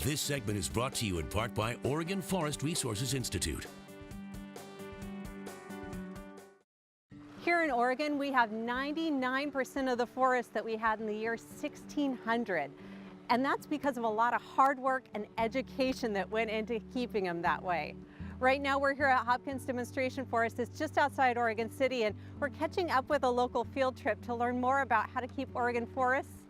This segment is brought to you in part by Oregon Forest Resources Institute. Here in Oregon, we have 99% of the forest that we had in the year 1600. And that's because of a lot of hard work and education that went into keeping them that way. Right now we're here at Hopkins Demonstration Forest. It's just outside Oregon City, and we're catching up with a local field trip to learn more about how to keep Oregon forests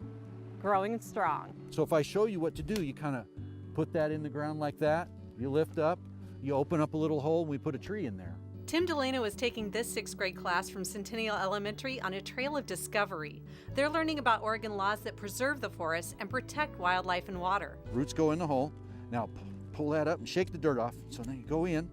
growing strong. So if I show you what to do, you kind of put that in the ground like that, you lift up, you open up a little hole, and we put a tree in there. Tim Delano is taking this 6th grade class from Centennial Elementary on a trail of discovery. They're learning about Oregon laws that preserve the forest and protect wildlife and water. Roots go in the hole. Now pull that up and shake the dirt off. So then you go in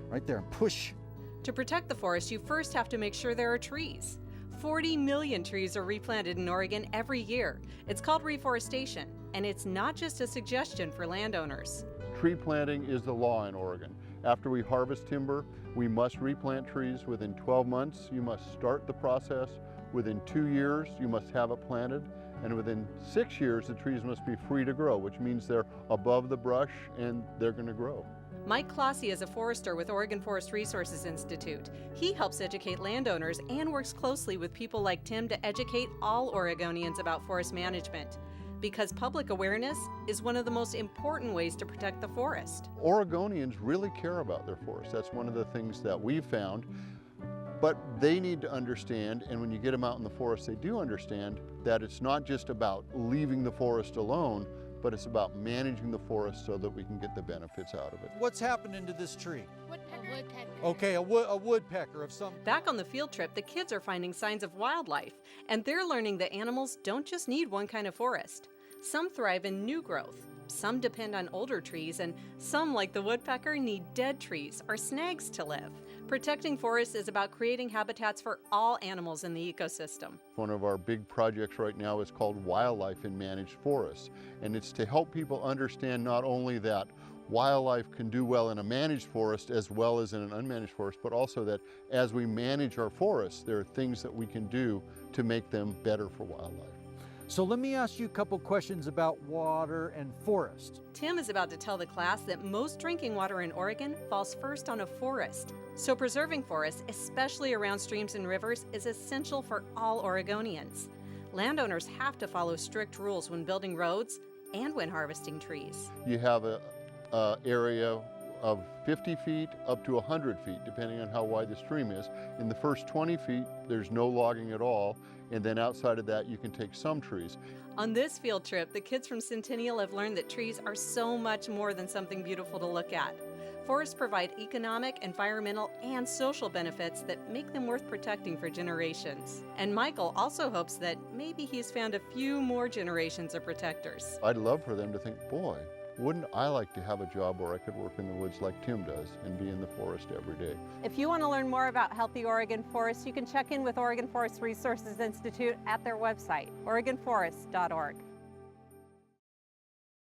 right there and push. To protect the forest, you first have to make sure there are trees. 40 million trees are replanted in Oregon every year. It's called reforestation, and it's not just a suggestion for landowners. Tree planting is the law in Oregon. After we harvest timber, we must replant trees within 12 months. You must start the process. Within 2 years, you must have it planted. And within 6 years, the trees must be free to grow, which means they're above the brush and they're going to grow. Mike Cloughesy is a forester with Oregon Forest Resources Institute. He helps educate landowners and works closely with people like Tim to educate all Oregonians about forest management, because public awareness is one of the most important ways to protect the forest. Oregonians really care about their forests. That's one of the things that we've found. But they need to understand, and when you get them out in the forest, they do understand that it's not just about leaving the forest alone, but it's about managing the forest so that we can get the benefits out of it. What's happening to this tree? A woodpecker. Okay, a woodpecker of some... Back on the field trip, the kids are finding signs of wildlife, and they're learning that animals don't just need one kind of forest. Some thrive in new growth, some depend on older trees, and some, like the woodpecker, need dead trees or snags to live. Protecting forests is about creating habitats for all animals in the ecosystem. One of our big projects right now is called Wildlife in Managed Forests, and it's to help people understand not only that wildlife can do well in a managed forest as well as in an unmanaged forest, but also that as we manage our forests, there are things that we can do to make them better for wildlife. So let me ask you a couple questions about water and forest. Tim is about to tell the class that most drinking water in Oregon falls first on a forest. So preserving forests, especially around streams and rivers, is essential for all Oregonians. Landowners have to follow strict rules when building roads and when harvesting trees. You have an area of 50 feet up to 100 feet, depending on how wide the stream is. In the first 20 feet, there's no logging at all, and then outside of that, you can take some trees. On this field trip, the kids from Centennial have learned that trees are so much more than something beautiful to look at. Forests provide economic, environmental, and social benefits that make them worth protecting for generations. And Michael also hopes that maybe he's found a few more generations of protectors. I'd love for them to think, boy, wouldn't I like to have a job where I could work in the woods like Tim does and be in the forest every day? If you want to learn more about healthy Oregon forests, you can check in with Oregon Forest Resources Institute at their website, oregonforest.org.